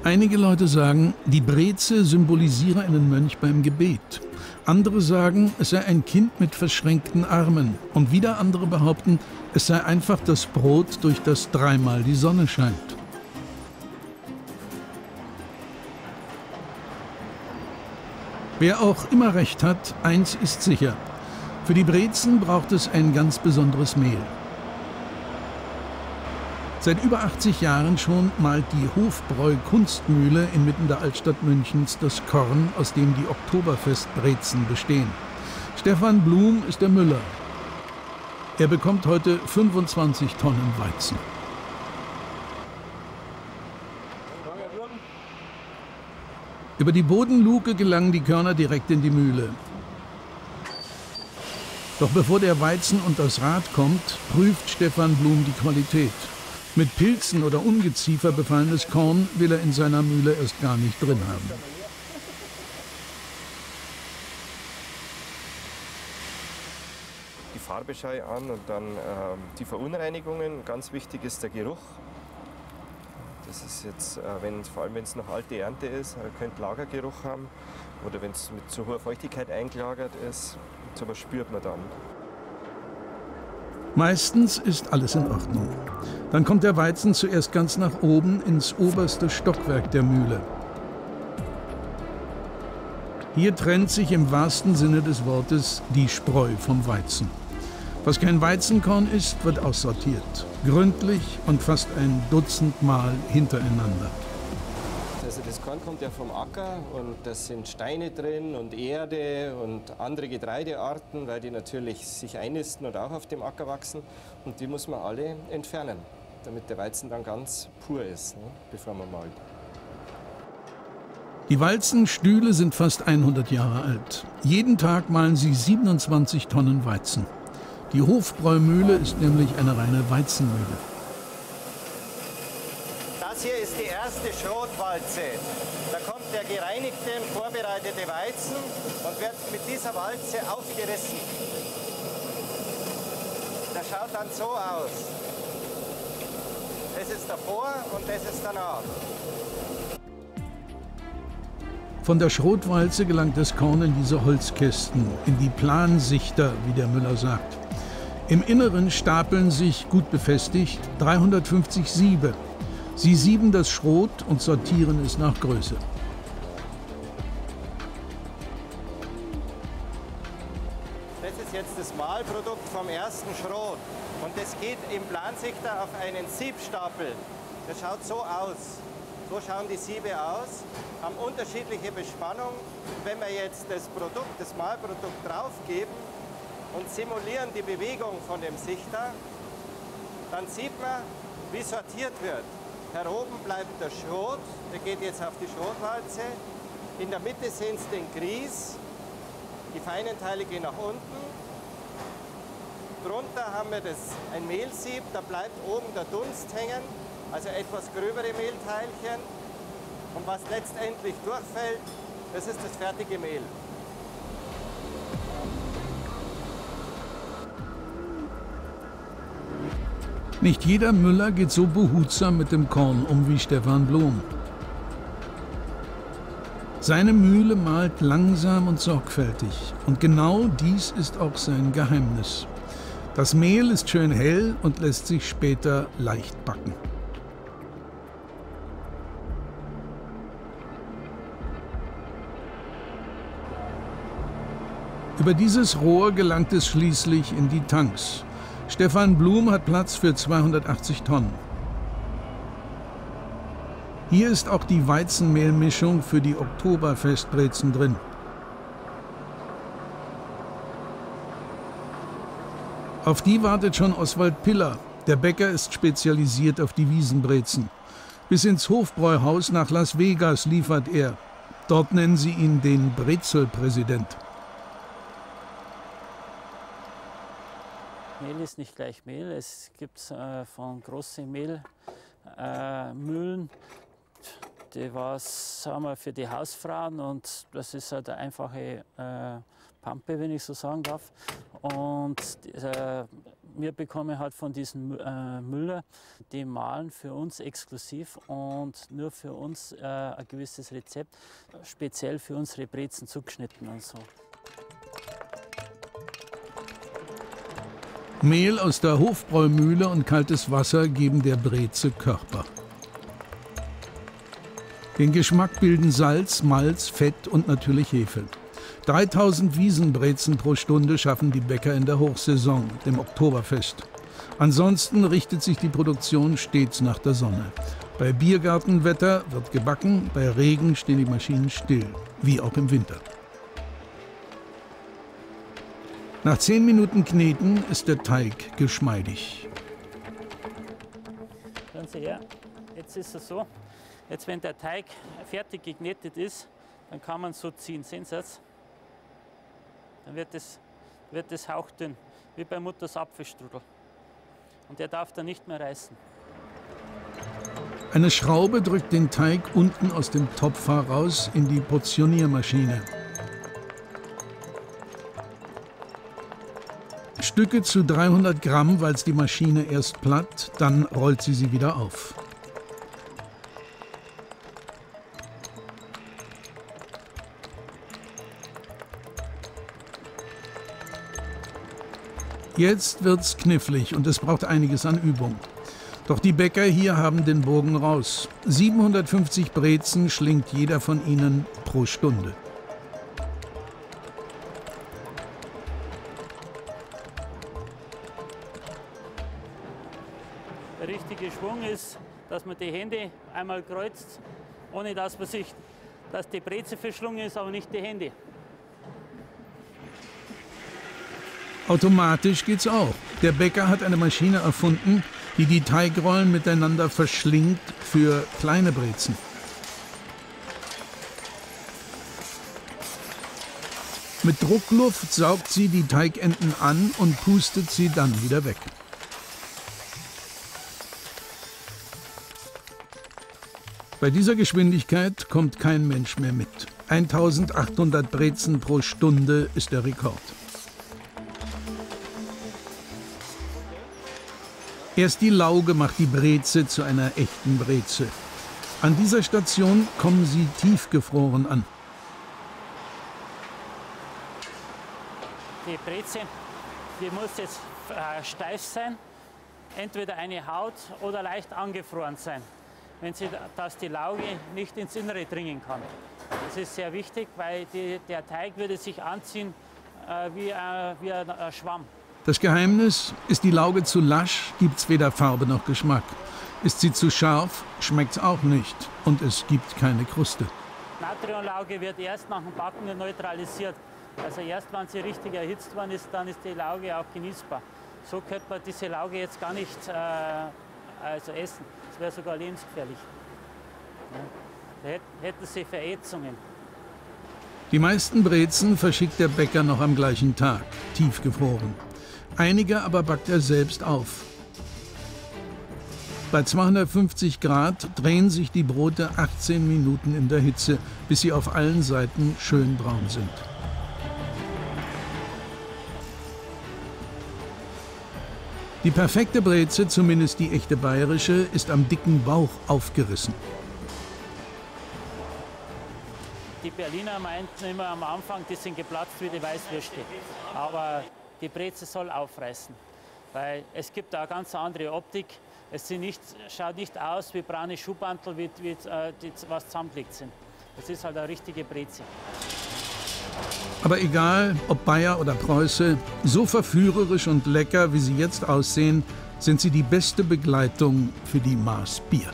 Einige Leute sagen, die Breze symbolisiere einen Mönch beim Gebet. Andere sagen, es sei ein Kind mit verschränkten Armen. Und wieder andere behaupten, es sei einfach das Brot, durch das dreimal die Sonne scheint. Wer auch immer recht hat, eins ist sicher: Für die Brezen braucht es ein ganz besonderes Mehl. Seit über 80 Jahren schon malt die Hofbräu-Kunstmühle inmitten der Altstadt Münchens das Korn, aus dem die Oktoberfestbrezen bestehen. Stefan Blum ist der Müller. Er bekommt heute 25 Tonnen Weizen. Über die Bodenluke gelangen die Körner direkt in die Mühle. Doch bevor der Weizen unters Rad kommt, prüft Stefan Blum die Qualität. Mit Pilzen oder Ungeziefer befallenes Korn will er in seiner Mühle erst gar nicht drin haben. Die Farbe schaue ich an und dann die Verunreinigungen. Ganz wichtig ist der Geruch. Das ist jetzt, vor allem wenn es noch alte Ernte ist, könnte Lagergeruch haben. Oder wenn es mit zu hoher Feuchtigkeit eingelagert ist, sowas spürt man dann. Meistens ist alles in Ordnung. Dann kommt der Weizen zuerst ganz nach oben ins oberste Stockwerk der Mühle. Hier trennt sich im wahrsten Sinne des Wortes die Spreu vom Weizen. Was kein Weizenkorn ist, wird aussortiert. Gründlich und fast ein Dutzend Mal hintereinander. Also das Korn kommt ja vom Acker und da sind Steine drin und Erde und andere Getreidearten, weil die natürlich sich einnisten und auch auf dem Acker wachsen. Und die muss man alle entfernen, damit der Weizen dann ganz pur ist, ne, bevor man malt. Die Walzenstühle sind fast 100 Jahre alt. Jeden Tag mahlen sie 27 Tonnen Weizen. Die Hofbräumühle ist nämlich eine reine Weizenmühle. Das hier ist die erste Schrotwalze. Da kommt der gereinigte und vorbereitete Weizen und wird mit dieser Walze aufgerissen. Das schaut dann so aus. Das ist davor und das ist danach. Von der Schrotwalze gelangt das Korn in diese Holzkästen, in die Plansichter, wie der Müller sagt. Im Inneren stapeln sich, gut befestigt, 350 Siebe. Sie sieben das Schrot und sortieren es nach Größe. Das ist jetzt das Mahlprodukt vom ersten Schrot. Und das geht im Plansichter auf einen Siebstapel. Das schaut so aus. So schauen die Siebe aus, haben unterschiedliche Bespannung. Wenn wir jetzt das Mahlprodukt draufgeben und simulieren die Bewegung von dem Sichter, dann sieht man, wie sortiert wird. Hier oben bleibt der Schrot, der geht jetzt auf die Schrotwalze. In der Mitte sehen Sie den Grieß, die feinen Teile gehen nach unten. Drunter haben wir ein Mehlsieb, da bleibt oben der Dunst hängen, also etwas gröbere Mehlteilchen. Und was letztendlich durchfällt, das ist das fertige Mehl. Nicht jeder Müller geht so behutsam mit dem Korn um wie Stefan Blum. Seine Mühle mahlt langsam und sorgfältig. Und genau dies ist auch sein Geheimnis. Das Mehl ist schön hell und lässt sich später leicht backen. Über dieses Rohr gelangt es schließlich in die Tanks. Stefan Blum hat Platz für 280 Tonnen. Hier ist auch die Weizenmehlmischung für die Oktoberfestbrezen drin. Auf die wartet schon Oswald Piller. Der Bäcker ist spezialisiert auf die Wiesenbrezen. Bis ins Hofbräuhaus nach Las Vegas liefert er. Dort nennen sie ihn den Brezelpräsident. Mehl ist nicht gleich Mehl. Es gibt von großen Mehlmühlen, die was sagen wir, für die Hausfrauen, und das ist halt eine einfache Pampe, wenn ich so sagen darf. Und wir bekommen halt von diesen Müller, die mahlen für uns exklusiv und nur für uns ein gewisses Rezept, speziell für unsere Brezen zugeschnitten und so. Mehl aus der Hofbräumühle und kaltes Wasser geben der Breze Körper. Den Geschmack bilden Salz, Malz, Fett und natürlich Hefe. 3000 Wiesenbrezen pro Stunde schaffen die Bäcker in der Hochsaison, dem Oktoberfest. Ansonsten richtet sich die Produktion stets nach der Sonne. Bei Biergartenwetter wird gebacken, bei Regen stehen die Maschinen still, wie auch im Winter. Nach 10 Minuten Kneten ist der Teig geschmeidig. Schauen Sie her, jetzt ist es so, jetzt wenn der Teig fertig geknetet ist, dann kann man so ziehen, sehen Sie das? Dann wird das hauchdünn, wie bei Mutters Apfelstrudel. Und der darf dann nicht mehr reißen. Eine Schraube drückt den Teig unten aus dem Topf heraus in die Portioniermaschine. Stücke zu 300 Gramm walzt die Maschine erst platt, dann rollt sie wieder auf. Jetzt wird's knifflig und es braucht einiges an Übung. Doch die Bäcker hier haben den Bogen raus. 750 Brezen schlingt jeder von ihnen pro Stunde. Der richtige Schwung ist, dass man die Hände einmal kreuzt, ohne dass die Breze verschlungen ist, aber nicht die Hände. Automatisch geht's auch. Der Bäcker hat eine Maschine erfunden, die die Teigrollen miteinander verschlingt für kleine Brezen. Mit Druckluft saugt sie die Teigenden an und pustet sie dann wieder weg. Bei dieser Geschwindigkeit kommt kein Mensch mehr mit. 1800 Brezen pro Stunde ist der Rekord. Erst die Lauge macht die Breze zu einer echten Breze. An dieser Station kommen sie tiefgefroren an. Die Breze, die muss jetzt steif sein, entweder eine Haut oder leicht angefroren sein, dass die Lauge nicht ins Innere dringen kann. Das ist sehr wichtig, weil der Teig würde sich anziehen wie ein Schwamm. Das Geheimnis: ist die Lauge zu lasch, gibt's weder Farbe noch Geschmack. Ist sie zu scharf, schmeckt's auch nicht und es gibt keine Kruste. Natriumlauge wird erst nach dem Backen neutralisiert. Also erst wenn sie richtig erhitzt worden ist, dann ist die Lauge auch genießbar. So könnte man diese Lauge jetzt gar nicht essen. Das wäre sogar lebensgefährlich. Ja. Da hätten sie Verätzungen. Die meisten Brezen verschickt der Bäcker noch am gleichen Tag, tiefgefroren. Einige aber backt er selbst auf. Bei 250 Grad drehen sich die Brote 18 Minuten in der Hitze, bis sie auf allen Seiten schön braun sind. Die perfekte Breze, zumindest die echte bayerische, ist am dicken Bauch aufgerissen. Die Berliner meinten immer am Anfang, die sind geplatzt wie die Weißwürste. Aber die Breze soll aufreißen, weil es gibt da eine ganz andere Optik. Es schaut nicht aus wie braune Schuhbantel, was zusammengelegt sind. Das ist halt eine richtige Breze. Aber egal, ob Bayer oder Preuße, so verführerisch und lecker, wie sie jetzt aussehen, sind sie die beste Begleitung für die Maß Bier.